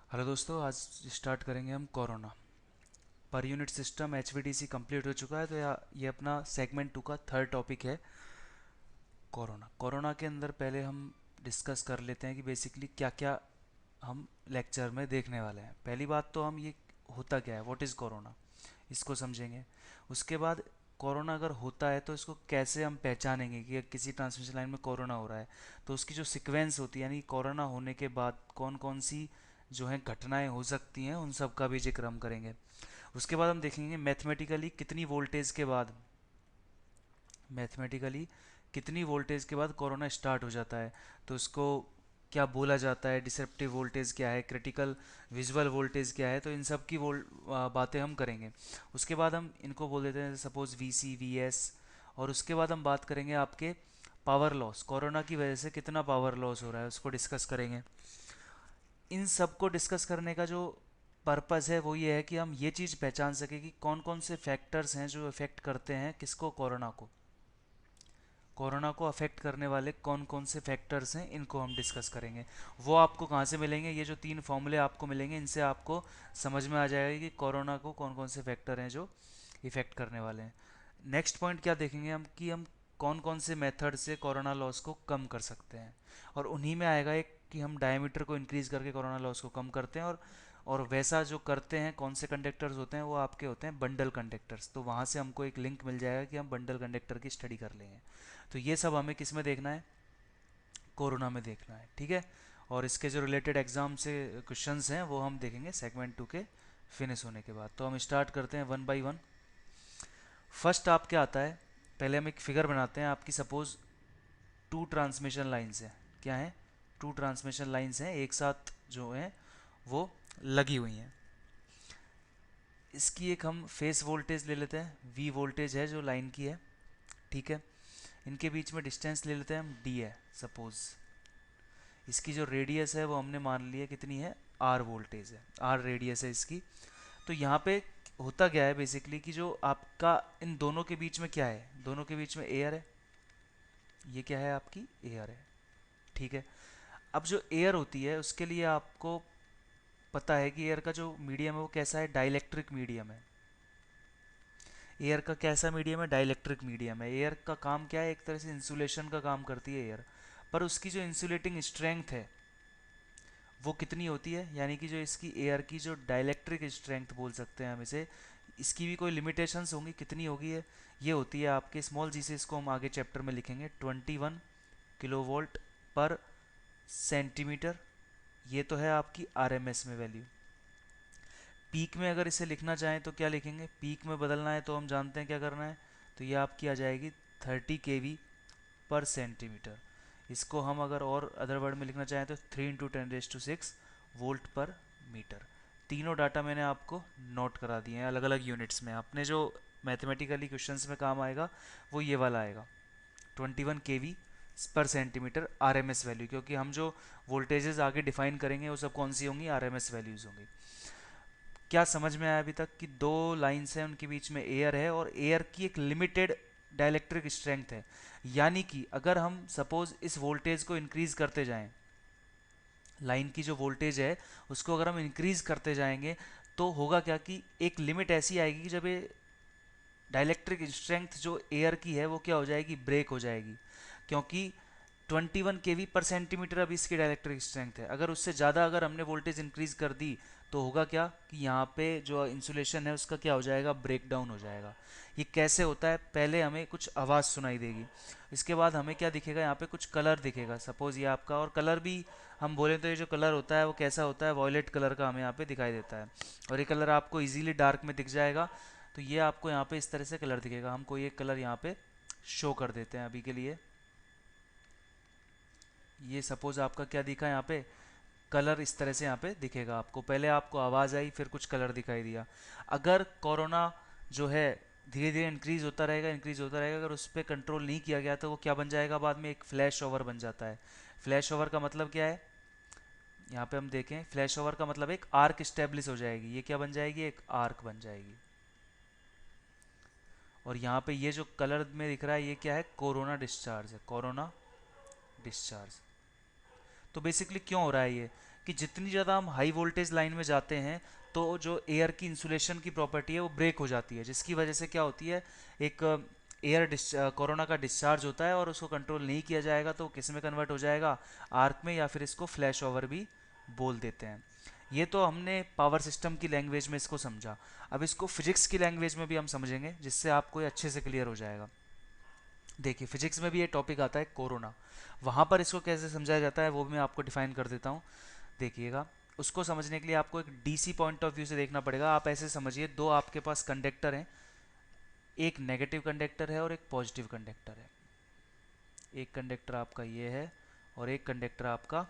Hello दोस्तों, आज start करेंगे हम corona. Per unit system HVDC complete हो चुका है, तो ये अपना सेगमेंट 2 का थर्ड टॉपिक है कोरोना। कोरोना के अंदर पहले हम डिस्कस कर लेते हैं कि बेसिकली क्या क्या हम लेक्चर में देखने वाले हैं। पहली बात तो हम ये होता क्या है, व्हाट इज़ कोरोना, इसको समझेंगे। उसके बाद कोरोना अगर होता है तो इसको कैसे हम पहचानेंगे कि किसी ट्रांसमिशन लाइन में कोरोना हो रहा है। तो उसकी जो सीक्वेंस होती है, यानी कोरोना होने के बाद कौन कौन सी जो है घटनाएं हो सकती हैं, उन सब का भी जिक्र हम करेंगे। उसके बाद हम देखेंगे मैथमेटिकली कितनी वोल्टेज के बाद कोरोना स्टार्ट हो जाता है। तो उसको क्या बोला जाता है, डिसेप्टिव वोल्टेज क्या है, क्रिटिकल विजुअल वोल्टेज क्या है, तो इन सब की बातें हम करेंगे। उसके बाद हम इनको बोल देते हैं suppose V C V S. और उसके बाद हम बात करेंगे आपके पावर लॉस, कोरोना की वजह से कितना पावर लॉस हो रहा है उसको डिस्कस करेंगे। इन सब को डिस्कस करने का जो पर्पस है वो ये है कि हम ये चीज़ पहचान सके कि कौन कौन से फैक्टर्स हैं जो इफ़ेक्ट करते हैं किसको, कोरोना को अफेक्ट करने वाले कौन कौन से फैक्टर्स हैं, इनको हम डिस्कस करेंगे। वो आपको कहाँ से मिलेंगे, ये जो 3 फॉर्मूले आपको मिलेंगे, इनसे आपको समझ में आ जाएगा कि कोरोना को कौन कौन से फैक्टर हैं जो इफ़ेक्ट करने वाले हैं। नेक्स्ट पॉइंट क्या देखेंगे हम कि हम कौन कौन से मेथड से कोरोना लॉस को कम कर सकते हैं। और उन्हीं में आएगा एक कि हम डायमीटर को इंक्रीज़ करके कोरोना लॉस को कम करते हैं। और वैसा जो करते हैं, कौन से कंडक्टर्स होते हैं, वो आपके होते हैं बंडल कंडक्टर्स। तो वहाँ से हमको एक लिंक मिल जाएगा कि हम बंडल कंडक्टर की स्टडी कर लेंगे। तो ये सब हमें किस में देखना है, कोरोना में देखना है, ठीक है। और इसके जो रिलेटेड एग्जाम से क्वेश्चंस हैं वो हम देखेंगे सेगमेंट 2 के फिनिश होने के बाद। तो हम स्टार्ट करते हैं वन बाय वन। फर्स्ट आप क्या आता है, पहले हम एक फिगर बनाते हैं आपकी। सपोज टू ट्रांसमिशन लाइन्स हैं, क्या है, टू ट्रांसमिशन लाइन्स हैं एक साथ जो हैं वो लगी हुई हैं। इसकी एक हम फेस वोल्टेज ले लेते हैं, वी वोल्टेज है जो लाइन की है, ठीक है। इनके बीच में डिस्टेंस ले लेते हैं हम, डी है सपोज। इसकी जो रेडियस है वो हमने मान लिया कितनी है, आर वोल्टेज है, आर रेडियस है इसकी। तो यहाँ पे होता क्या है बेसिकली कि जो आपका इन दोनों के बीच में क्या है, दोनों के बीच में एयर है, ये क्या है आपकी एयर है, ठीक है। अब जो एयर होती है उसके लिए आपको पता है कि एयर का जो मीडियम है वो कैसा है, डाइलेक्ट्रिक मीडियम है। एयर का कैसा मीडियम है, डाइलेक्ट्रिक मीडियम है। एयर का काम क्या है, एक तरह से इंसुलेशन का काम करती है एयर। पर उसकी जो इंसुलेटिंग स्ट्रेंथ है वो कितनी होती है, यानी कि जो इसकी एयर की जो डाइलेक्ट्रिक स्ट्रेंथ बोल सकते हैं हम इसे, इसकी भी कोई लिमिटेशंस होंगी, कितनी होगी है, ये होती है आपके स्मॉल जी से, इसको हम आगे चैप्टर में लिखेंगे, 21 किलोवोल्ट पर सेंटीमीटर। ये तो है आपकी आरएमएस में वैल्यू। पीक में अगर इसे लिखना चाहें तो क्या लिखेंगे, पीक में बदलना है तो हम जानते हैं क्या करना है। तो ये आपकी आ जाएगी 30 kV पर सेंटीमीटर। इसको हम अगर और अदर वर्ड में लिखना चाहें तो 3 × 10⁶ वोल्ट पर मीटर। तीनों डाटा मैंने आपको नोट करा दिए हैं अलग अलग यूनिट्स में। आपने जो मैथमेटिकली क्वेश्चंस में काम आएगा वो ये वाला आएगा, 21 kV पर सेंटीमीटर आरएमएस वैल्यू, क्योंकि हम जो वोल्टेजेस आगे डिफाइन करेंगे वो सब कौन सी होंगी, आरएमएस वैल्यूज़ होंगी। क्या समझ में आया अभी तक कि दो लाइंस हैं उनके बीच में एयर है और एयर की एक लिमिटेड डाइलेक्ट्रिक स्ट्रेंथ है। यानी कि अगर हम सपोज इस वोल्टेज को इंक्रीज करते जाएं, लाइन की जो वोल्टेज है उसको अगर हम इंक्रीज करते जाएंगे, तो होगा क्या कि एक लिमिट ऐसी आएगी कि जब ये डाइलेक्ट्रिक स्ट्रेंथ जो एयर की है वो क्या हो जाएगी, ब्रेक हो जाएगी। क्योंकि 21 kV पर सेंटीमीटर अभी इसकी डायरेक्ट्रिक स्ट्रेंथ है। अगर उससे ज़्यादा अगर हमने वोल्टेज इंक्रीज कर दी तो होगा क्या कि यहाँ पे जो इंसुलेशन है उसका क्या हो जाएगा, ब्रेक डाउन हो जाएगा। ये कैसे होता है, पहले हमें कुछ आवाज़ सुनाई देगी, इसके बाद हमें क्या दिखेगा, यहाँ पे कुछ कलर दिखेगा सपोज ये आपका। और कलर भी हम बोलें तो ये जो कलर होता है वो कैसा होता है, वॉयलेट कलर का हमें यहाँ पे दिखाई देता है। और ये कलर आपको इजीली डार्क में दिख जाएगा। तो ये आपको यहाँ पे इस तरह से कलर दिखेगा। हम कोई एक कलर यहाँ पे शो कर देते हैं अभी के लिए। ये सपोज आपका क्या दिखा यहाँ पे, कलर इस तरह से यहाँ पे दिखेगा आपको। पहले आपको आवाज़ आई, फिर कुछ कलर दिखाई दिया। अगर कोरोना जो है धीरे धीरे इंक्रीज होता रहेगा, इंक्रीज होता रहेगा, अगर उस पर कंट्रोल नहीं किया गया तो वो क्या बन जाएगा, बाद में एक फ्लैश ओवर बन जाता है। फ्लैश ओवर का मतलब क्या है, यहाँ पे हम देखें, फ्लैश ओवर का मतलब एक आर्क स्टेब्लिश हो जाएगी। ये क्या बन जाएगी, एक आर्क बन जाएगी। और यहाँ पे ये जो कलर में दिख रहा है ये क्या है, कोरोना डिस्चार्ज है, कोरोना डिस्चार्ज। तो बेसिकली क्यों हो रहा है ये, कि जितनी ज़्यादा हम हाई वोल्टेज लाइन में जाते हैं तो जो एयर की इंसुलेशन की प्रॉपर्टी है वो ब्रेक हो जाती है, जिसकी वजह से क्या होती है, एक एयर कोरोना का डिस्चार्ज होता है और उसको कंट्रोल नहीं किया जाएगा तो किस में कन्वर्ट हो जाएगा, आर्क में, या फिर इसको फ्लैश ओवर भी बोल देते हैं। ये तो हमने पावर सिस्टम की लैंग्वेज में इसको समझा। अब इसको फिजिक्स की लैंग्वेज में भी हम समझेंगे जिससे आपको ये अच्छे से क्लियर हो जाएगा। देखिए फिजिक्स में भी ये टॉपिक आता है कोरोना, वहाँ पर इसको कैसे समझाया जाता है वो भी मैं आपको डिफाइन कर देता हूँ। देखिएगा, उसको समझने के लिए आपको एक डीसी पॉइंट ऑफ व्यू से देखना पड़ेगा। आप ऐसे समझिए, दो आपके पास कंडक्टर हैं, एक नेगेटिव कंडक्टर है और एक पॉजिटिव कंडक्टर है। एक कंडक्टर आपका ये है और एक कंडक्टर आपका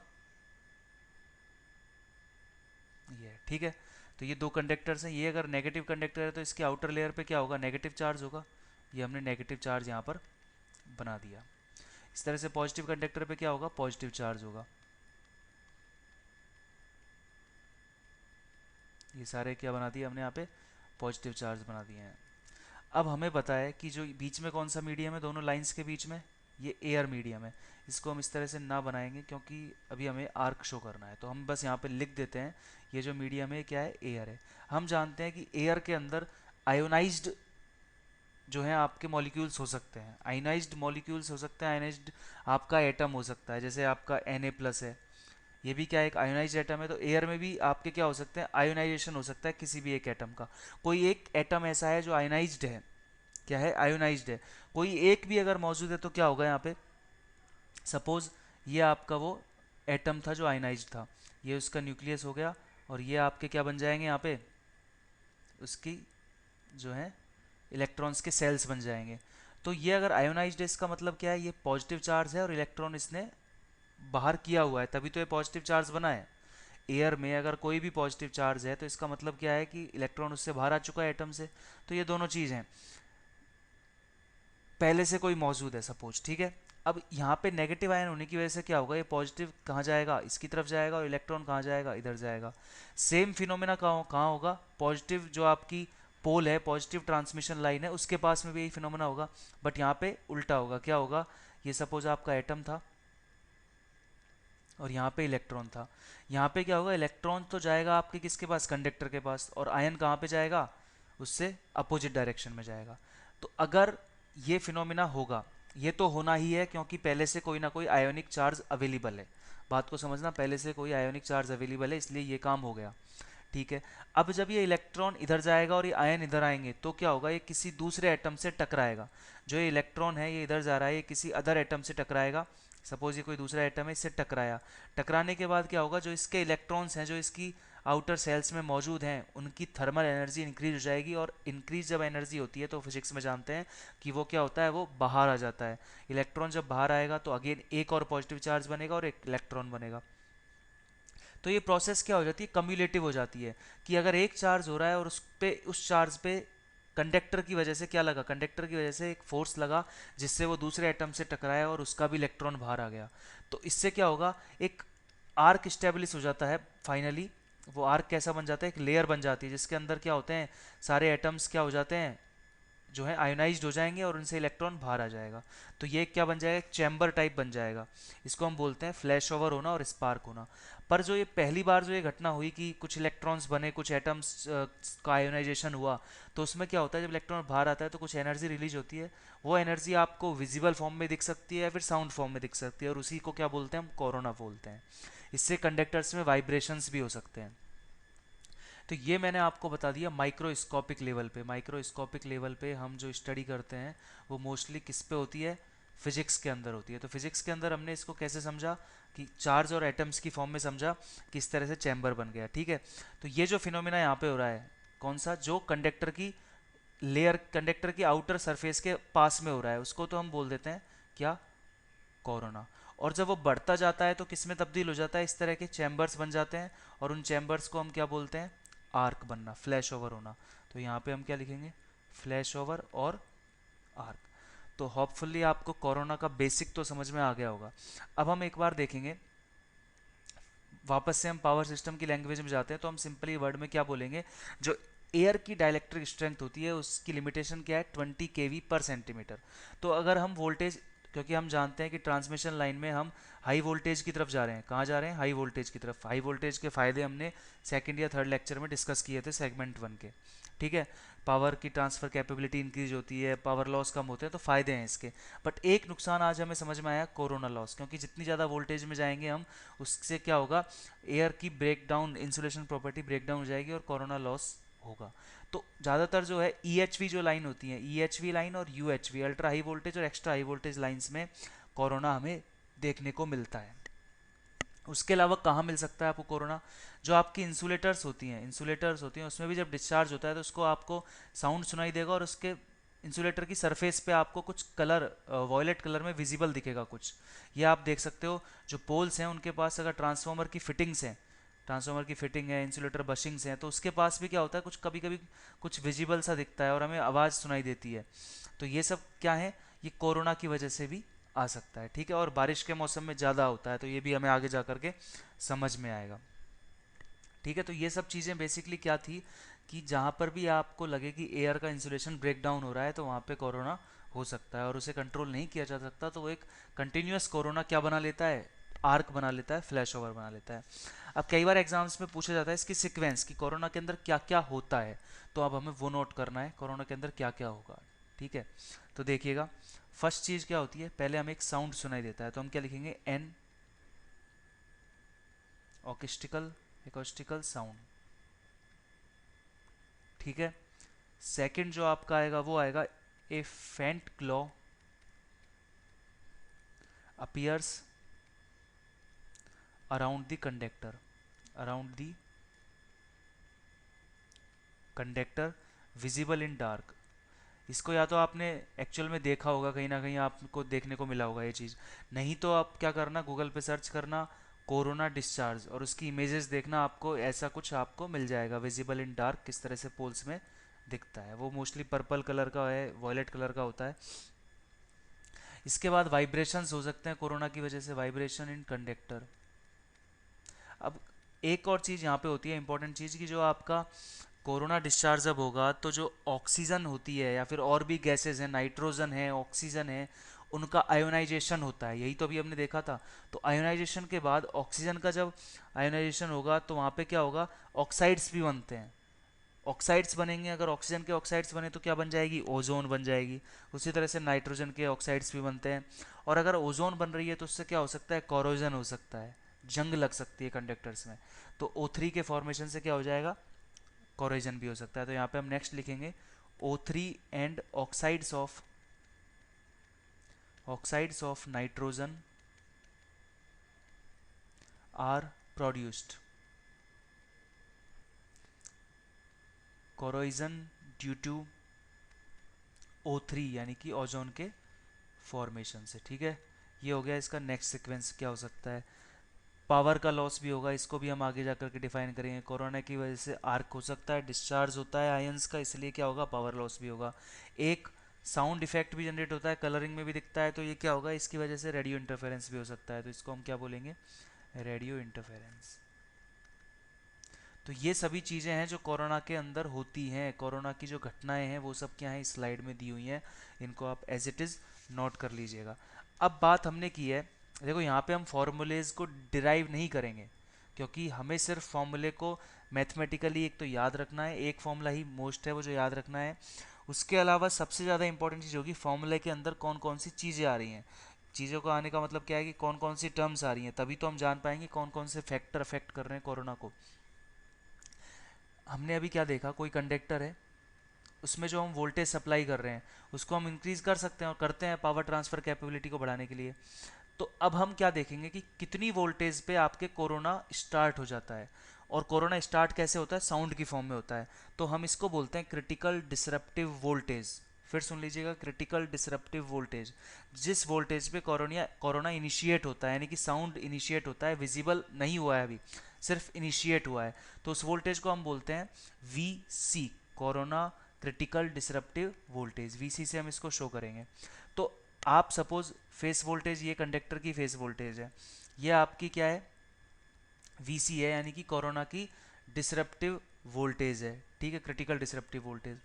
ये है, ठीक है। तो ये दो कंडक्टर्स हैं, ये अगर नेगेटिव कंडक्टर है तो इसके आउटर लेयर पे क्या होगा, नेगेटिव चार्ज होगा। ये हमने नेगेटिव चार्ज यहाँ पर बना दिया। इस तरह से पॉजिटिव कंडक्टर पे क्या होगा, पॉजिटिव चार्ज होगा। ये सारे क्या बना दिए हमने यहाँ पे, पॉजिटिव चार्ज बना दिए हैं। अब हमें पता है कि जो बीच में कौन सा मीडियम है दोनों लाइंस के बीच में, ये एयर मीडियम है। इसको हम इस तरह से ना बनाएंगे क्योंकि अभी हमें आर्क शो करना है, तो हम बस यहाँ पे लिख देते हैं ये जो मीडियम है क्या है, एयर है। हम जानते हैं कि एयर के अंदर आयोनाइज्ड जो है आपके मॉलिक्यूल्स हो सकते हैं, आयोनाइज्ड मॉलिक्यूल्स हो सकते हैं, आयोनाइज्ड आपका एटम हो सकता है, जैसे आपका Na+ है, ये भी क्या एक आयोनाइज्ड एटम है। तो एयर में भी आपके क्या हो सकते हैं, आयोनाइजेशन हो सकता है किसी भी एक एटम का। कोई एक एटम ऐसा है जो आयोनाइज्ड है, क्या है, आयोनाइज्ड है। कोई एक भी अगर मौजूद है तो क्या होगा यहाँ पे, सपोज ये आपका वो एटम था जो आयोनाइज्ड था, ये उसका न्यूक्लियस हो गया और ये आपके क्या बन जाएंगे यहाँ पे, उसकी जो है इलेक्ट्रॉन्स के सेल्स बन जाएंगे। तो ये अगर आयोनाइज्ड है इसका मतलब क्या है, ये पॉजिटिव चार्ज है और इलेक्ट्रॉन इसने बाहर किया हुआ है, तभी तो ये पॉजिटिव चार्ज बना है। एयर में अगर कोई भी पॉजिटिव चार्ज है तो इसका मतलब क्या है कि इलेक्ट्रॉन उससे बाहर आ चुका है एटम से। तो ये दोनों चीज़ हैं, पहले से कोई मौजूद है सपोज, ठीक है। अब यहाँ पे नेगेटिव आयन होने की वजह से क्या होगा, ये पॉजिटिव कहाँ जाएगा, इसकी तरफ जाएगा, और इलेक्ट्रॉन कहाँ जाएगा, इधर जाएगा। सेम फिनोमेना कहाँ होगा, पॉजिटिव जो आपकी पोल है, पॉजिटिव ट्रांसमिशन लाइन है, उसके पास में भी यही फिनोमेना होगा, बट यहाँ पे उल्टा होगा। क्या होगा, ये सपोज आपका एटम था और यहाँ पे इलेक्ट्रॉन था, यहाँ पे क्या होगा, इलेक्ट्रॉन तो जाएगा आपके किसके पास, कंडक्टर के पास, और आयन कहाँ पे जाएगा, उससे अपोजिट डायरेक्शन में जाएगा। तो अगर ये फिनोमिना होगा, ये तो होना ही है क्योंकि पहले से कोई ना कोई आयोनिक चार्ज अवेलेबल है। बात को समझना, पहले से कोई आयोनिक चार्ज अवेलेबल है इसलिए ये काम हो गया, ठीक है। अब जब ये इलेक्ट्रॉन इधर जाएगा और ये आयन इधर आएंगे तो क्या होगा, ये किसी दूसरे एटम से टकराएगा। जो ये इलेक्ट्रॉन है ये इधर जा रहा है, ये किसी अदर एटम से टकराएगा। सपोज ये कोई दूसरा एटम है, इससे टकराया, टकराने के बाद क्या होगा, जो इसके इलेक्ट्रॉन्स हैं जो इसकी आउटर सेल्स में मौजूद हैं उनकी थर्मल एनर्जी इंक्रीज हो जाएगी, और इंक्रीज जब एनर्जी होती है तो फिजिक्स में जानते हैं कि वो क्या होता है, वो बाहर आ जाता है। इलेक्ट्रॉन जब बाहर आएगा तो अगेन एक और पॉजिटिव चार्ज बनेगा और एक इलेक्ट्रॉन बनेगा। तो ये प्रोसेस क्या हो जाती है, कम्युलेटिव हो जाती है, कि अगर एक चार्ज हो रहा है और उस चार्ज पे कंडक्टर की वजह से क्या लगा, कंडक्टर की वजह से एक फोर्स लगा जिससे वो दूसरे एटम से टकराया और उसका भी इलेक्ट्रॉन बाहर आ गया। तो इससे क्या होगा, एक आर्क स्टेब्लिश हो जाता है फाइनली। वो आर्क कैसा बन जाता है, एक लेयर बन जाती है जिसके अंदर क्या होते हैं, सारे एटम्स क्या हो जाते हैं, जो है आयोनाइज्ड हो जाएंगे और उनसे इलेक्ट्रॉन बाहर आ जाएगा। तो ये क्या बन जाएगा, एक चैम्बर टाइप बन जाएगा। इसको हम बोलते हैं फ्लैश ओवर होना और स्पार्क होना। पर जो ये पहली बार जो ये घटना हुई कि कुछ इलेक्ट्रॉन्स बने, कुछ एटम्स का आयोनाइजेशन हुआ, तो उसमें क्या होता है, जब इलेक्ट्रॉन बाहर आता है तो कुछ एनर्जी रिलीज होती है। वो एनर्जी आपको विजिबल फॉर्म में दिख सकती है या फिर साउंड फॉर्म में दिख सकती है, और उसी को क्या बोलते हैं, हम कोरोना बोलते हैं। इससे कंडक्टर्स में वाइब्रेशंस भी हो सकते हैं। तो ये मैंने आपको बता दिया माइक्रोस्कोपिक लेवल पे। माइक्रोस्कोपिक लेवल पे हम जो स्टडी करते हैं वो मोस्टली किस पे होती है, फिजिक्स के अंदर होती है। तो फिजिक्स के अंदर हमने इसको कैसे समझा, कि चार्ज और एटम्स की फॉर्म में समझा, किस तरह से चैम्बर बन गया, ठीक है। तो ये जो फिनोमिना यहाँ पे हो रहा है, कौन सा, जो कंडक्टर की लेयर, कंडक्टर की आउटर सरफेस के पास में हो रहा है, उसको तो हम बोल देते हैं क्या, कोरोना। और जब वो बढ़ता जाता है तो किस में तब्दील हो जाता है, इस तरह के चैम्बर्स बन जाते हैं, और उन चैम्बर्स को हम क्या बोलते हैं, आर्क बनना, फ्लैश ओवर होना। तो यहाँ पे हम क्या लिखेंगे, फ्लैश ओवर और आर्क। तो होपफुली आपको कोरोना का बेसिक तो समझ में आ गया होगा। अब हम एक बार देखेंगे, वापस से हम पावर सिस्टम की लैंग्वेज में जाते हैं, तो हम सिंपली वर्ड में क्या बोलेंगे, जो एयर की डाइलेक्ट्रिक स्ट्रेंथ होती है उसकी लिमिटेशन क्या है, 20 kV पर सेंटीमीटर। तो अगर हम वोल्टेज क्योंकि हम जानते हैं कि ट्रांसमिशन लाइन में हम हाई वोल्टेज की तरफ जा रहे हैं। कहाँ जा रहे हैं? हाई वोल्टेज की तरफ। हाई वोल्टेज के फ़ायदे हमने सेकंड या थर्ड लेक्चर में डिस्कस किए थे सेगमेंट 1 के। ठीक है, पावर की ट्रांसफ़र कैपेबिलिटी इंक्रीज होती है, पावर लॉस कम होते हैं, तो फ़ायदे हैं इसके। बट एक नुकसान आज हमें समझ में आया, कोरोना लॉस, क्योंकि जितनी ज़्यादा वोल्टेज में जाएंगे हम, उससे क्या होगा, एयर की break down, insulation property break down हो जाएगी और कोरोना लॉस होगा। तो ज़्यादातर जो है EHV जो लाइन होती है, EHV लाइन और UHV, अल्ट्रा हाई वोल्टेज और एक्स्ट्रा हाई वोल्टेज लाइंस में कोरोना हमें देखने को मिलता है। उसके अलावा कहाँ मिल सकता है आपको कोरोना? जो आपकी इंसुलेटर्स होती हैं उसमें भी जब डिस्चार्ज होता है तो उसको आपको साउंड सुनाई देगा और उसके इंसुलेटर की सरफेस पे आपको कुछ कलर, वॉयलेट कलर में विजिबल दिखेगा कुछ। ये आप देख सकते हो, जो पोल्स हैं उनके पास अगर ट्रांसफार्मर की फिटिंग है, इंसुलेटर बशिंग्स हैं, तो उसके पास भी क्या होता है, कुछ कभी कभी कुछ विजिबल सा दिखता है और हमें आवाज़ सुनाई देती है। तो ये सब क्या है, ये कोरोना की वजह से भी आ सकता है। ठीक है, और बारिश के मौसम में ज़्यादा होता है, तो ये भी हमें आगे जा कर के समझ में आएगा। ठीक है, तो ये सब चीज़ें बेसिकली क्या थी कि जहाँ पर भी आपको लगे कि एयर का इंसुलेशन ब्रेक डाउन हो रहा है तो वहाँ पे कोरोना हो सकता है और उसे कंट्रोल नहीं किया जा सकता, तो वो एक कंटिन्यूस कोरोना क्या बना लेता है, आर्क बना लेता है, फ्लैश ओवर बना लेता है। अब कई बार एग्जाम्स में पूछा जाता है इसकी सीक्वेंस कि कोरोना के अंदर क्या क्या होता है, तो अब हमें वो नोट करना है कोरोना के अंदर क्या क्या होगा। ठीक है, तो देखिएगा, फर्स्ट चीज़ क्या होती है, पहले हमें एक साउंड सुनाई देता है, तो हम क्या लिखेंगे, एन एकॉस्टिकल साउंड। ठीक है, सेकंड जो आपका आएगा वो आएगा, a faint glow appears around the conductor visible in dark. इसको या तो आपने एक्चुअल में देखा होगा, कहीं ना कहीं आपको देखने को मिला होगा ये चीज़, नहीं तो आप क्या करना, गूगल पे सर्च करना कोरोना डिस्चार्ज और उसकी इमेजेस देखना, आपको ऐसा कुछ आपको मिल जाएगा, विजिबल इन डार्क किस तरह से पोल्स में दिखता है। वो मोस्टली पर्पल कलर का है, वॉयलेट कलर का होता है। इसके बाद वाइब्रेशंस हो सकते हैं कोरोना की वजह से, वाइब्रेशन इन कंडक्टर। अब एक और चीज़ यहाँ पे होती है इंपॉर्टेंट चीज़, कि जो आपका कोरोना डिस्चार्ज जब होगा तो जो ऑक्सीजन होती है या फिर और भी गैसेस हैं, नाइट्रोजन है, ऑक्सीजन है, उनका आयोनाइजेशन होता है। यही तो अभी हमने देखा था। तो आयोनाइजेशन के बाद ऑक्सीजन का जब आयोनाइजेशन होगा तो वहाँ पे क्या होगा, ऑक्साइड्स भी बनते हैं। ऑक्साइड्स बनेंगे, अगर ऑक्सीजन के ऑक्साइड्स बने तो क्या बन जाएगी, ओजोन बन जाएगी। उसी तरह से नाइट्रोजन के ऑक्साइड्स भी बनते हैं, और अगर ओजोन बन रही है तो उससे क्या हो सकता है, कोरोजन हो सकता है, जंग लग सकती है कंडक्टर्स में। तो O3 के फॉर्मेशन से क्या हो जाएगा, कोरोजन भी हो सकता है। तो यहाँ पे हम नेक्स्ट लिखेंगे, O3 and oxides of nitrogen are produced corrosion due to O3 यानी कि ओजोन के फॉर्मेशन से। ठीक है, ये हो गया इसका नेक्स्ट सीक्वेंस क्या हो सकता है। पावर का लॉस भी होगा, इसको भी हम आगे जा करके डिफाइन करेंगे। कोरोना की वजह से आर्क हो सकता है, डिस्चार्ज होता है आयंस का, इसलिए क्या होगा, पावर लॉस भी होगा। एक साउंड इफेक्ट भी जनरेट होता है, कलरिंग में भी दिखता है, तो ये क्या होगा, इसकी वजह से रेडियो इंटरफेरेंस भी हो सकता है, तो इसको हम क्या बोलेंगे, रेडियो इंटरफेरेंस। तो ये सभी चीज़ें हैं जो कोरोना के अंदर होती हैं, कोरोना की जो घटनाएं हैं वो सब क्या हैं, इस स्लाइड में दी हुई हैं, इनको आप एज इट इज़ नोट कर लीजिएगा। अब बात हमने की है, देखो यहाँ पे हम फॉर्मूलेज को डिराइव नहीं करेंगे, क्योंकि हमें सिर्फ फॉर्मूले को मैथमेटिकली एक तो याद रखना है, एक फॉर्मूला ही मोस्ट है वो जो याद रखना है। उसके अलावा सबसे ज़्यादा इंपॉर्टेंट चीज़ होगी फॉर्मूले के अंदर कौन कौन सी चीज़ें आ रही हैं। चीज़ों को आने का मतलब क्या है कि कौन कौन सी टर्म्स आ रही हैं, तभी तो हम जान पाएंगे कौन कौन से फैक्टर अफेक्ट कर रहे हैं कोरोना को। हमने अभी क्या देखा, कोई कंडक्टर है, उसमें जो हम वोल्टेज सप्लाई कर रहे हैं उसको हम इंक्रीज कर सकते हैं और करते हैं पावर ट्रांसफ़र कैपेबिलिटी को बढ़ाने के लिए। तो अब हम क्या देखेंगे कि कितनी वोल्टेज पे आपके कोरोना स्टार्ट हो जाता है, और कोरोना स्टार्ट कैसे होता है, साउंड की फॉर्म में होता है। तो हम इसको बोलते हैं क्रिटिकल डिसरप्टिव वोल्टेज। फिर सुन लीजिएगा, क्रिटिकल डिसरप्टिव वोल्टेज, जिस वोल्टेज पे कोरोना इनिशिएट होता है, यानी कि साउंड इनिशिएट होता है, विजिबल नहीं हुआ है अभी, सिर्फ इनिशिएट हुआ है, तो उस वोल्टेज को हम बोलते हैं VC, corona critical disruptive voltage. VC से हम इसको शो करेंगे। तो आप सपोज फेस वोल्टेज, ये कंडक्टर की फेस वोल्टेज है, ये आपकी क्या है, VC है, यानी कि कोरोना की डिसरप्टिव वोल्टेज है। ठीक है, क्रिटिकल डिसरप्टिव वोल्टेज।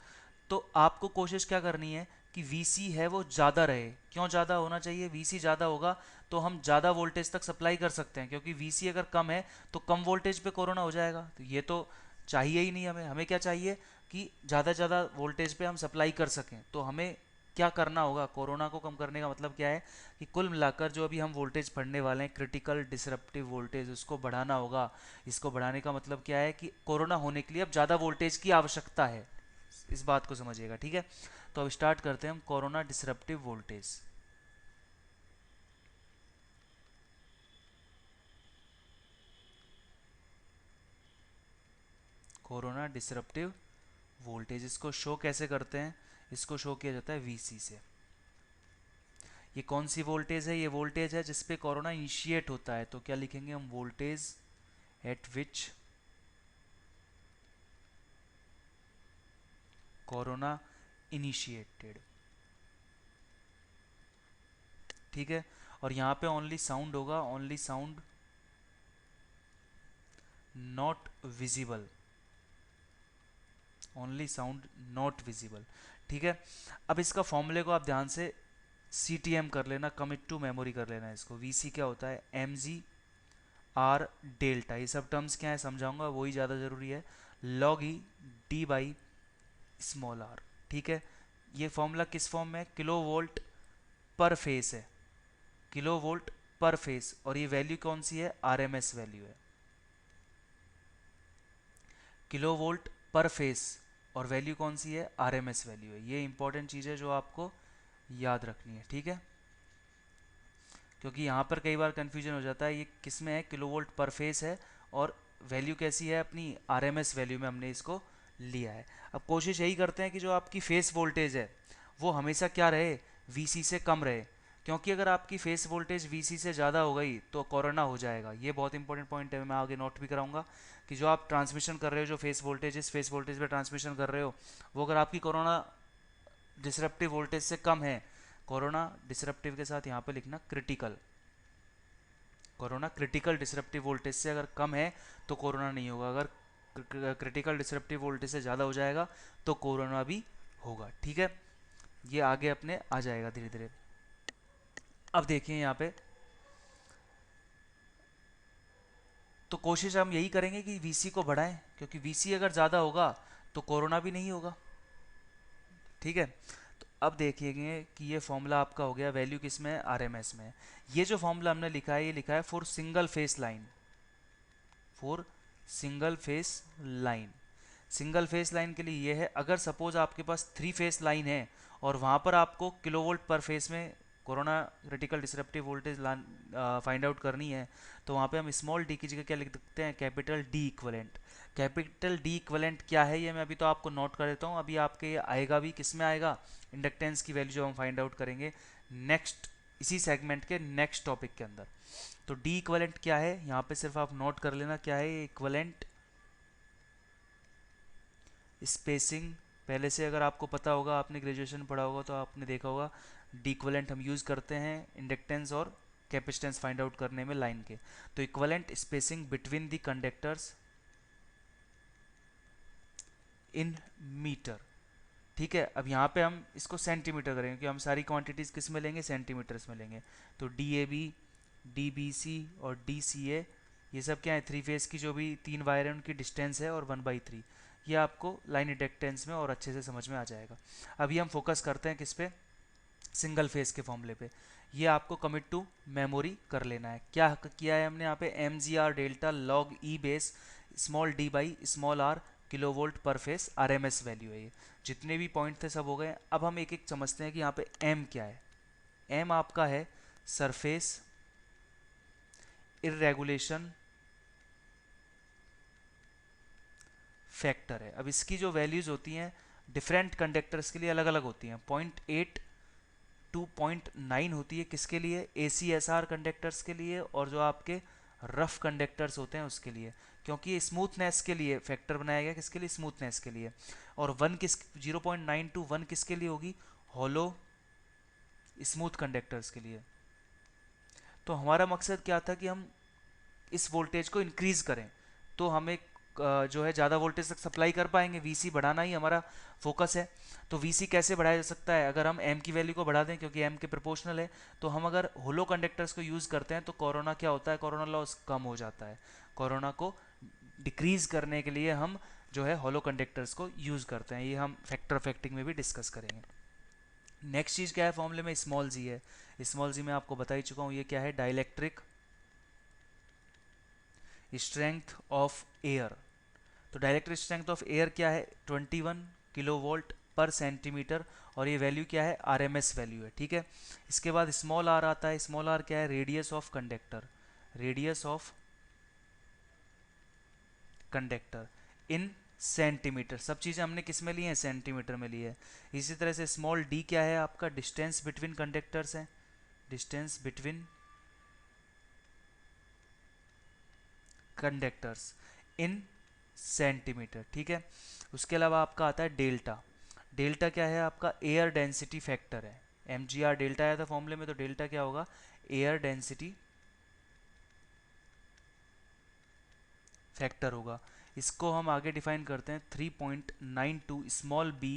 तो आपको कोशिश क्या करनी है कि VC है वो ज़्यादा रहे। क्यों ज़्यादा होना चाहिए? VC ज़्यादा होगा तो हम ज़्यादा वोल्टेज तक सप्लाई कर सकते हैं, क्योंकि VC अगर कम है तो कम वोल्टेज पे कोरोना हो जाएगा। तो ये तो चाहिए ही नहीं हमें। हमें क्या चाहिए कि ज़्यादा ज़्यादा वोल्टेज पे हम सप्लाई कर सकें। तो हमें क्या करना होगा? कोरोना को कम करने का मतलब क्या है कि कुल मिलाकर जो अभी हम वोल्टेज पढ़ने वाले हैं, क्रिटिकल डिसरप्टिव वोल्टेज, उसको बढ़ाना होगा। इसको बढ़ाने का मतलब क्या है कि कोरोना होने के लिए अब ज़्यादा वोल्टेज की आवश्यकता है। इस बात को समझिएगा, ठीक है। तो अब स्टार्ट करते हैं हम corona disruptive voltage. Corona disruptive voltage, इसको शो कैसे करते हैं? इसको शो किया जाता है वीसी से। ये कौन सी वोल्टेज है? ये वोल्टेज है जिसपे कोरोना इनिशिएट होता है। तो क्या लिखेंगे हम? Voltage at which corona initiated, ठीक है। और यहाँ पे ओनली साउंड होगा, only sound not visible, only sound not visible, ठीक है। अब इसका फॉर्मूले को आप ध्यान से CTM कर लेना, कमिट टू मेमोरी कर लेना इसको। VC क्या होता है? mg r delta. ये सब टर्म्स क्या है समझाऊंगा, वही ज़्यादा ज़रूरी है। log e d by small r, ठीक है। ये फॉर्मूला किस फॉर्म में है? किलो वोल्ट पर फेस है, किलो वोल्ट पर फेस। और ये वैल्यू कौन सी है? RMS वैल्यू है, किलो वोल्ट पर फेस। और वैल्यू कौन सी है? RMS वैल्यू है। ये इंपॉर्टेंट चीज़ है जो आपको याद रखनी है, ठीक है। क्योंकि यहाँ पर कई बार कन्फ्यूजन हो जाता है, ये किस में है? किलो वोल्ट पर फेस है, और वैल्यू कैसी है? अपनी RMS वैल्यू में हमने इसको लिया है। अब कोशिश यही करते हैं कि जो आपकी फेस वोल्टेज है वो हमेशा क्या रहे? VC से कम रहे। क्योंकि अगर आपकी फेस वोल्टेज VC से ज़्यादा हो गई तो कोरोना हो जाएगा। ये बहुत इंपॉर्टेंट पॉइंट है, मैं आगे नोट भी कराऊंगा कि जो आप ट्रांसमिशन कर रहे हो, जो फेस वोल्टेज, इस फेस वोल्टेज पे ट्रांसमिशन कर रहे हो, वो अगर आपकी कोरोना डिसरप्टिव वोल्टेज से कम है, कोरोना डिसरप्टिव के साथ यहाँ पे लिखना critical, corona critical disruptive voltage से अगर कम है तो कोरोना नहीं होगा। अगर क्रिटिकल डिसरप्टिव वोल्टेज से ज़्यादा हो जाएगा तो कोरोना भी होगा, ठीक है। ये आगे अपने आ जाएगा धीरे धीरे। अब देखिए यहाँ पे, तो कोशिश हम यही करेंगे कि VC को बढ़ाएं, क्योंकि VC अगर ज़्यादा होगा तो कोरोना भी नहीं होगा, ठीक है। तो अब देखिए कि ये फॉर्मूला आपका हो गया, वैल्यू किस में है? RMS में। ये जो फॉर्मूला हमने लिखा है, ये लिखा है for single phase line, for single phase line. Single phase line के लिए ये है, अगर सपोज आपके पास 3 फेस लाइन है और वहाँ पर आपको किलोवोल्ट पर फेस में corona critical disruptive voltage find out करनी है, तो वहाँ पे हम स्मॉल डी की जगह क्या लिख सकते हैं? Capital D equivalent. Capital D equivalent क्या है ये मैं अभी तो आपको नोट कर देता हूँ। अभी आपके ये आएगा भी, किस में आएगा? इंडक्टेंस की वैल्यू जो हम फाइंड आउट करेंगे नेक्स्ट, इसी सेगमेंट के नेक्स्ट टॉपिक के अंदर। तो डी इक्वलेंट क्या है यहाँ पे सिर्फ आप नोट कर लेना, क्या है? Equivalent spacing. पहले से अगर आपको पता होगा, आपने ग्रेजुएशन पढ़ा होगा तो आपने देखा होगा डी इक्वलेंट हम यूज़ करते हैं इंडक्टेंस और कैपेसिटेंस फाइंड आउट करने में लाइन के। तो equivalent spacing between the conductors in metre, ठीक है। अब यहाँ पे हम इसको सेंटीमीटर करेंगे क्योंकि हम सारी क्वांटिटीज़ किस में लेंगे? सेंटीमीटर्स में लेंगे। तो DAB, DBC और DCA, ये सब क्या है? 3 फेस की जो भी 3 वायर है उनकी डिस्टेंस है, और 1/3। ये आपको लाइन इंडक्टेंस में और अच्छे से समझ में आ जाएगा। अभी हम फोकस करते हैं किस पे? सिंगल फेस के फॉर्मूले पे। ये आपको कमिट टू मेमोरी कर लेना है। क्या किया है हमने यहाँ पे? MGR delta log e base small d by small r kilo volt per phase RMS value है। ये जितने भी पॉइंट थे सब हो गए। अब हम एक एक समझते हैं कि यहाँ पे M क्या है। M आपका है सरफेस इरेगुलेशन फैक्टर है। अब इसकी जो वैल्यूज होती हैं डिफरेंट कंडक्टर्स के लिए अलग अलग होती हैं। 0.8 टू 0.9 होती है किसके लिए? ACSR कंडक्टर्स के लिए, और जो आपके रफ कंडक्टर्स होते हैं उसके लिए। क्योंकि स्मूथनेस के लिए फैक्टर बनाया गया, किसके लिए? स्मूथनेस के लिए। और 0.9 टू 1 किसके लिए होगी? हॉलो स्मूथ कंडक्टर्स के लिए। तो हमारा मकसद क्या था कि हम इस वोल्टेज को इंक्रीज करें। तो हम एक जो है ज़्यादा वोल्टेज तक सप्लाई कर पाएंगे। वीसी बढ़ाना ही हमारा फोकस है। तो वीसी कैसे बढ़ाया जा सकता है? अगर हम एम की वैल्यू को बढ़ा दें, क्योंकि एम के प्रोपोर्शनल है, तो हम अगर होलो कंडक्टर्स को यूज़ करते हैं तो कोरोना क्या होता है, कोरोना लॉस कम हो जाता है। कोरोना को डिक्रीज करने के लिए हम जो है होलो कंडक्टर्स को यूज़ करते हैं। ये हम फैक्टर ऑफ इफेक्टिंग में भी डिस्कस करेंगे। नेक्स्ट चीज़ क्या है फॉर्मूले में? स्मॉल जी है। स्मॉल जी मैं आपको बता ही चुका हूँ, ये क्या है? Dielectric strength of air. तो डायरेक्ट स्ट्रेंथ ऑफ एयर क्या है? 21 किलो वोल्ट पर सेंटीमीटर, और ये वैल्यू क्या है? आरएमएस वैल्यू है, ठीक है। इसके बाद स्मॉल आर आता है। स्मॉल आर क्या है? Radius of conductor, radius of conductor in centimetre. सब चीज़ें हमने किस में ली है? सेंटीमीटर में ली है। इसी तरह से स्मॉल डी क्या है आपका? डिस्टेंस बिटवीन कंडक्टर्स है, डिस्टेंस बिटवीन कंडक्टर्स इन सेंटीमीटर, ठीक है। उसके अलावा आपका आता है डेल्टा। डेल्टा क्या है आपका? एयर डेंसिटी फैक्टर है। एम जी आर डेल्टा आया था फॉर्मूले में, तो डेल्टा क्या होगा? एयर डेंसिटी फैक्टर होगा। इसको हम आगे डिफाइन करते हैं 3.92 small B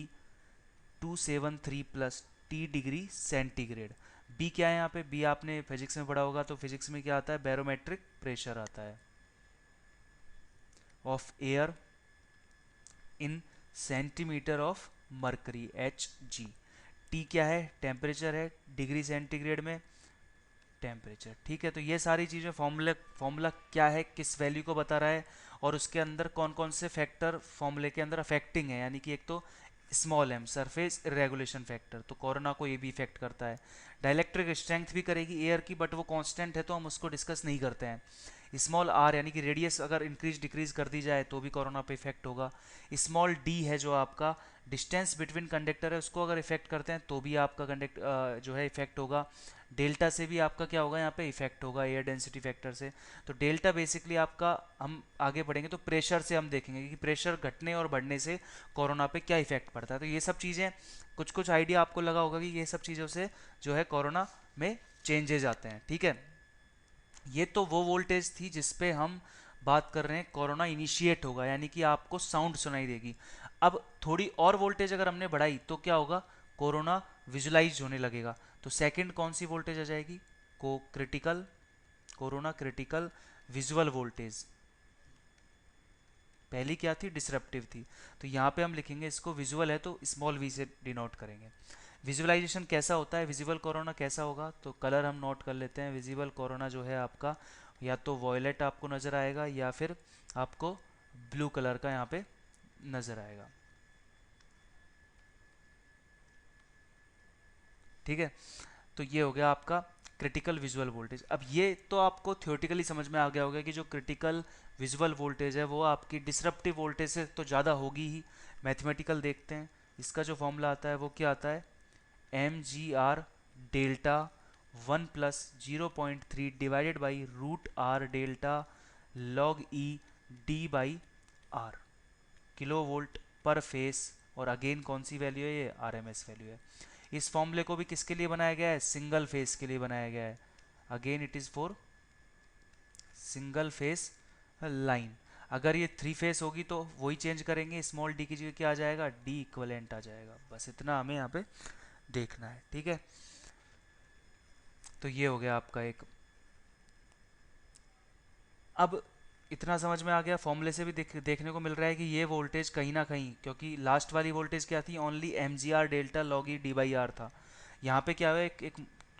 273 plus T degree centigrade. B क्या है यहाँ पे? बी आपने फिजिक्स में पढ़ा होगा, तो फिजिक्स में क्या आता है? बैरोमेट्रिक प्रेशर आता है of air in centimetre of mercury, H G. T क्या है? टेम्परेचर है, डिग्री सेंटीग्रेड में टेम्परेचर, ठीक है। तो ये सारी चीज़ें फॉर्मूला फॉर्मूला क्या है, किस वैल्यू को बता रहा है, और उसके अंदर कौन कौन से फैक्टर फॉर्मूले के अंदर अफेक्टिंग है। यानी कि एक तो स्मॉल एम सरफेस इरेगुलेशन फैक्टर, तो कोरोना को ये भी इफेक्ट करता है। डाइलेक्ट्रिक स्ट्रेंथ भी करेगी एयर की, बट वो कांस्टेंट है तो हम उसको डिस्कस नहीं करते हैं। स्मॉल आर यानी कि रेडियस अगर इंक्रीज डिक्रीज कर दी जाए तो भी कोरोना पे इफेक्ट होगा। स्मॉल डी है जो आपका डिस्टेंस बिटवीन कंडक्टर है, उसको अगर इफेक्ट करते हैं तो भी आपका कंडक्ट जो है इफेक्ट होगा। डेल्टा से भी आपका क्या होगा? यहाँ पे इफेक्ट होगा एयर डेंसिटी फैक्टर से। तो डेल्टा बेसिकली आपका, हम आगे बढ़ेंगे तो प्रेशर से हम देखेंगे कि प्रेशर घटने और बढ़ने से कोरोना पे क्या इफेक्ट पड़ता है। तो ये सब चीज़ें कुछ कुछ आइडिया आपको लगा होगा कि ये सब चीज़ों से जो है कोरोना में चेंजेज आते हैं, ठीक है। ये तो वो वोल्टेज थी जिस पे हम बात कर रहे हैं कोरोना इनिशिएट होगा, यानी कि आपको साउंड सुनाई देगी। अब थोड़ी और वोल्टेज अगर हमने बढ़ाई तो क्या होगा? कोरोना विजुलाइज होने लगेगा। तो सेकंड कौन सी वोल्टेज आ जाएगी? को critical, corona critical visual voltage. पहली क्या थी? डिसरप्टिव थी। तो यहाँ पे हम लिखेंगे इसको विजुअल है तो स्मॉल वी से डिनोट करेंगे। विजुअलाइजेशन कैसा होता है? विजिबल कोरोना कैसा होगा? तो कलर हम नोट कर लेते हैं। विजिबल कोरोना जो है आपका या तो वॉयलेट आपको नज़र आएगा या फिर आपको ब्लू कलर का यहाँ पे नज़र आएगा, ठीक है। तो ये हो गया आपका क्रिटिकल विजुअल वोल्टेज। अब ये तो आपको थियोरेटिकली समझ में आ गया होगा कि जो क्रिटिकल विजुअल वोल्टेज है वो आपकी डिसरप्टिव वोल्टेज से तो ज़्यादा होगी ही। मैथमेटिकल देखते हैं, इसका जो फॉर्मूला आता है वो क्या आता है? M G R delta 1 + 0.3 divided by root R delta log e d by r, kilo volt per phase. और अगेन कौन सी वैल्यू है? ये आर एम एस वैल्यू है। इस फॉर्मूले को भी किसके लिए बनाया गया है? सिंगल फेस के लिए बनाया गया है। Again it is for single phase line. अगर ये थ्री फेस होगी तो वही चेंज करेंगे, स्मॉल डी की जगह क्या आ जाएगा? डी इक्वलेंट आ जाएगा। बस इतना हमें यहाँ पे देखना है, ठीक है। तो ये हो गया आपका एक। अब इतना समझ में आ गया, फॉर्मूले से भी देखने को मिल रहा है कि ये वोल्टेज कहीं ना कहीं, क्योंकि लास्ट वाली वोल्टेज क्या थी? Only M G R delta log e d by r था। यहाँ पे क्या हुआ? एक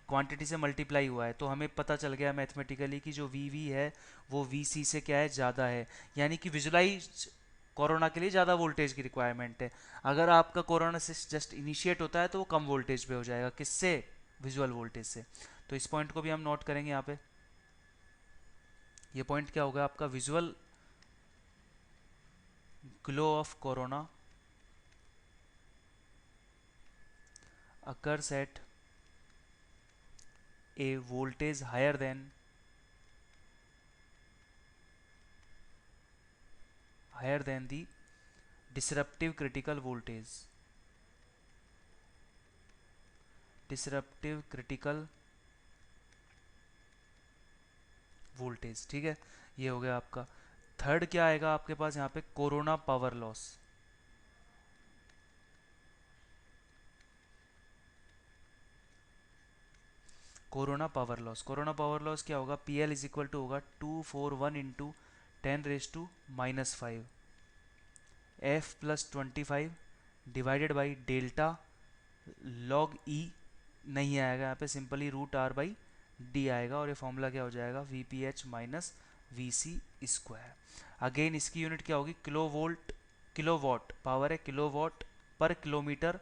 क्वांटिटी से मल्टीप्लाई हुआ है, तो हमें पता चल गया मैथमेटिकली कि जो वी वी है वो वी सी से क्या है? ज़्यादा है। यानी कि विजुलाइज कोरोना के लिए ज़्यादा वोल्टेज की रिक्वायरमेंट है। अगर आपका कोरोना से जस्ट इनिशिएट होता है तो वो कम वोल्टेज पे हो जाएगा। किससे? विजुअल वोल्टेज से। तो इस पॉइंट को भी हम नोट करेंगे यहाँ पे। ये पॉइंट क्या होगा आपका? Visual glow of corona occurs at a voltage higher than the disruptive critical voltage, disruptive critical voltage, ठीक है। ये हो गया आपका। थर्ड क्या आएगा आपके पास यहाँ पे, corona power loss. Corona power loss क्या होगा, P L is equal to होगा 241 into 10⁻⁵ F plus 25 divided by delta log E, नहीं आएगा यहाँ पे, simply root R by D आएगा, और ये फॉर्मूला क्या हो जाएगा, V P H minus V C square. Again इसकी यूनिट क्या होगी, kilo volt, kilo watt, power है किलो वॉट पर किलोमीटर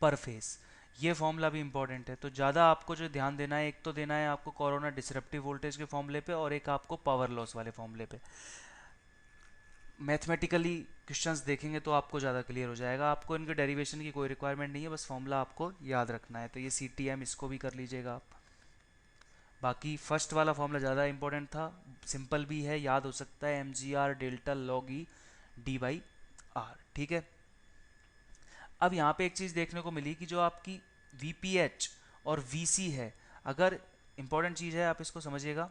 पर फेस। ये फॉर्मूला भी इंपॉर्टेंट है। तो ज़्यादा आपको जो ध्यान देना है, एक तो देना है आपको कोरोना डिसरप्टिव वोल्टेज के फॉर्मूले पे, और एक आपको पावर लॉस वाले फॉर्मूले पे। मैथमेटिकली क्वेश्चंस देखेंगे तो आपको ज़्यादा क्लियर हो जाएगा। आपको इनके डेरिवेशन की कोई रिक्वायरमेंट नहीं है, बस फॉर्मूला आपको याद रखना है। तो ये सी टी एम, इसको भी कर लीजिएगा आप। बाकी फर्स्ट वाला फॉर्मूला ज़्यादा इंपॉर्टेंट था, सिंपल भी है, याद हो सकता है, M G R delta log e d by r. ठीक है, अब यहाँ पे एक चीज़ देखने को मिली कि जो आपकी वी पी एच और वी सी है, अगर इंपॉर्टेंट चीज़ है आप इसको समझिएगा,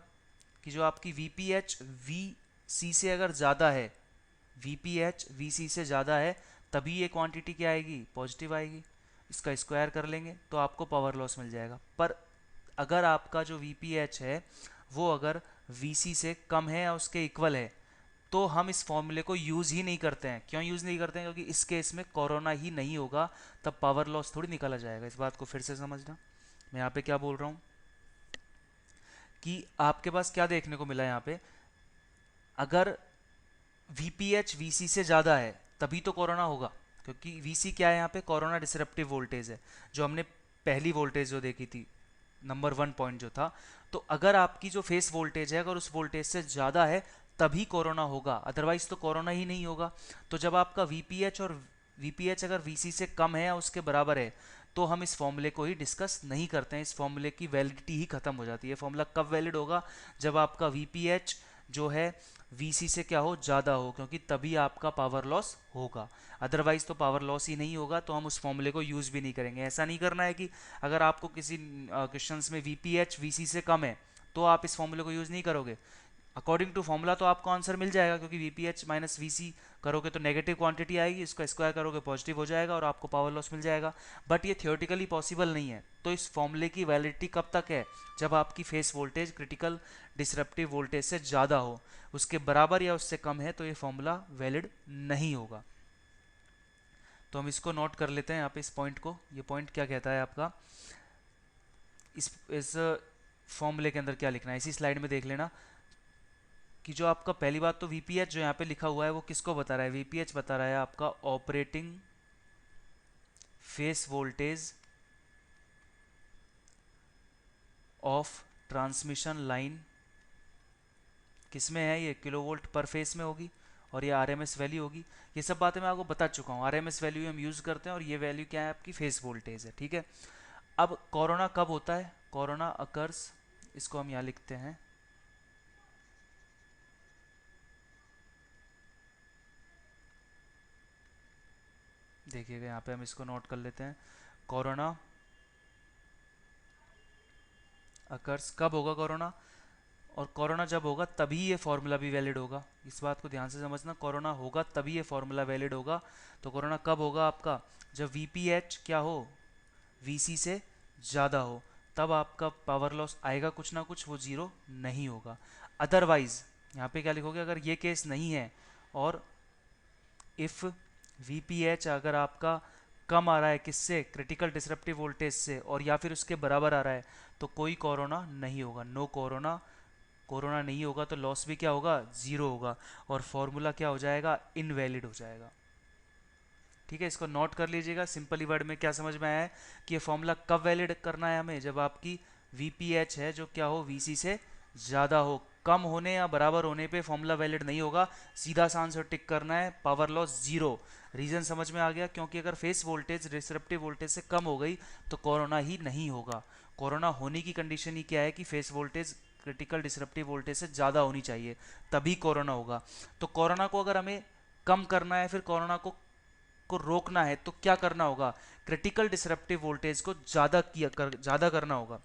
कि जो आपकी वी पी एच वी सी से अगर ज़्यादा है, वी पी एच वी सी से ज़्यादा है, तभी ये क्वांटिटी क्या आएगी, पॉजिटिव आएगी। इसका स्क्वायर कर लेंगे तो आपको पावर लॉस मिल जाएगा। पर अगर आपका जो वी पी एच है वो अगर वी सी से कम है या उसके इक्वल है, तो हम इस फॉर्मूले को यूज़ ही नहीं करते हैं। क्यों यूज़ नहीं करते हैं, क्योंकि इस केस में कोरोना ही नहीं होगा, तब पावर लॉस थोड़ी निकाला जाएगा। इस बात को फिर से समझना, मैं यहाँ पे क्या बोल रहा हूँ, कि आपके पास क्या देखने को मिला यहाँ पे, अगर वी पी एच वी सी से ज़्यादा है तभी तो कोरोना होगा, क्योंकि वी सी क्या है यहाँ पे, कोरोना डिसरप्टिव वोल्टेज है, जो हमने पहली वोल्टेज जो देखी थी, नंबर 1 पॉइंट जो था। तो अगर आपकी जो फेस वोल्टेज है अगर उस वोल्टेज से ज़्यादा है तभी कोरोना होगा, अदरवाइज तो कोरोना ही नहीं होगा। तो जब आपका वी पी एच और वी पी एच अगर वी सी से कम है या उसके बराबर है, तो हम इस फॉर्मूले को ही डिस्कस नहीं करते हैं, इस फॉर्मूले की वैलिडिटी ही खत्म हो जाती है। फॉर्मूला कब वैलिड होगा, जब आपका वी पी एच जो है वी सी से क्या हो, ज़्यादा हो, क्योंकि तभी आपका पावर लॉस होगा। अदरवाइज तो पावर लॉस ही नहीं होगा, तो हम उस फॉर्मूले को यूज़ भी नहीं करेंगे। ऐसा नहीं करना है कि अगर आपको किसी क्वेश्चंस में वी पी एच वी सी से कम है तो आप इस फॉर्मूले को यूज़ नहीं करोगे। अकॉर्डिंग टू फॉर्मूला तो आपको आंसर मिल जाएगा, क्योंकि V P H minus V C करोगे तो नेगेटिव क्वांटिटी आएगी, इसका स्क्वायर करोगे पॉजिटिव हो जाएगा और आपको पावर लॉस मिल जाएगा। बट ये थियोरेटिकली पॉसिबल नहीं है। तो इस फॉर्मूले की वैलिडिटी कब तक है, जब आपकी phase voltage critical disruptive voltage से ज़्यादा हो, उसके बराबर या उससे कम है तो ये फॉर्मूला वैलिड नहीं होगा। तो हम इसको नोट कर लेते हैं यहाँ पे, इस पॉइंट को। ये पॉइंट क्या कहता है आपका, इस फॉर्मूले के अंदर क्या लिखना है, इसी स्लाइड में देख लेना, कि जो आपका पहली बात तो वी पी एच जो यहाँ पे लिखा हुआ है वो किसको बता रहा है, वी पी एच बता रहा है आपका operating phase voltage of transmission line, किसमें है ये, किलो वोल्ट पर फेस में होगी, और ये आर एम एस वैल्यू होगी। ये सब बातें मैं आपको बता चुका हूँ, आर एम एस वैल्यू हम यूज़ करते हैं, और ये वैल्यू क्या है आपकी फेस वोल्टेज है। ठीक है, अब कोरोना कब होता है, कोरोना अकर्स, इसको हम यहाँ लिखते हैं, देखिएगा यहाँ पे हम इसको नोट कर लेते हैं, कोरोना अकर्स कब होगा कोरोना, और कोरोना जब होगा तभी ये फॉर्मूला भी वैलिड होगा। इस बात को ध्यान से समझना, कोरोना होगा तभी ये फॉर्मूला वैलिड होगा। तो कोरोना कब होगा आपका, जब वी पी एच क्या हो, वी सी से ज़्यादा हो, तब आपका पावर लॉस आएगा कुछ ना कुछ, वो ज़ीरो नहीं होगा। अदरवाइज यहाँ पे क्या लिखोगे, अगर ये केस नहीं है और इफ़ वी पी एच अगर आपका कम आ रहा है किससे, क्रिटिकल डिसरप्टिव वोल्टेज से, और या फिर उसके बराबर आ रहा है, तो कोई कोरोना नहीं होगा, नो कोरोना, कोरोना नहीं होगा तो लॉस भी क्या होगा, ज़ीरो होगा, और फॉर्मूला क्या हो जाएगा, इनवैलिड हो जाएगा। ठीक है, इसको नोट कर लीजिएगा। सिंपली वर्ड में क्या समझ में आया है कि ये फॉर्मूला कब वैलिड करना है हमें, जब आपकी वी पी एच है जो क्या हो, वी सी से ज़्यादा हो। कम होने या बराबर होने पे फॉर्मूला वैलिड नहीं होगा। सीधा सा आंसर टिक करना है, पावर लॉस जीरो। रीज़न समझ में आ गया, क्योंकि अगर फेस वोल्टेज डिसरप्टिव वोल्टेज से कम हो गई तो कोरोना ही नहीं होगा। कोरोना होने की कंडीशन ही क्या है कि phase voltage critical disruptive voltage से ज़्यादा होनी चाहिए, तभी कोरोना होगा। तो कोरोना को अगर हमें कम करना है, फिर कोरोना को रोकना है, तो क्या करना होगा, क्रिटिकल डिसरप्टिव वोल्टेज को ज़्यादा करना होगा।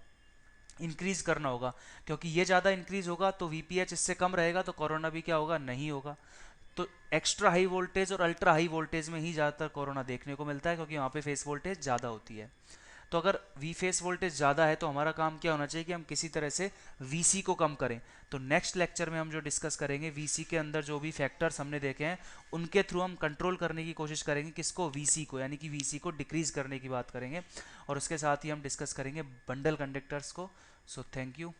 इंक्रीज करना होगा, क्योंकि ये ज़्यादा इंक्रीज होगा तो वीपीएच इससे कम रहेगा तो कोरोना भी क्या होगा, नहीं होगा। तो एक्स्ट्रा हाई वोल्टेज और अल्ट्रा हाई वोल्टेज में ही ज़्यादातर कोरोना देखने को मिलता है, क्योंकि वहाँ पे फेस वोल्टेज ज़्यादा होती है। तो अगर वी फेस वोल्टेज ज़्यादा है तो हमारा काम क्या होना चाहिए कि हम किसी तरह से वीसी को कम करें। तो नेक्स्ट लेक्चर में हम जो डिस्कस करेंगे, वीसी के अंदर जो भी फैक्टर्स हमने देखे हैं उनके थ्रू हम कंट्रोल करने की कोशिश करेंगे, किसको, वीसी को, यानी कि वीसी को डिक्रीज करने की बात करेंगे। और उसके साथ ही हम डिस्कस करेंगे बंडल कंडक्टर्स को। So thank you.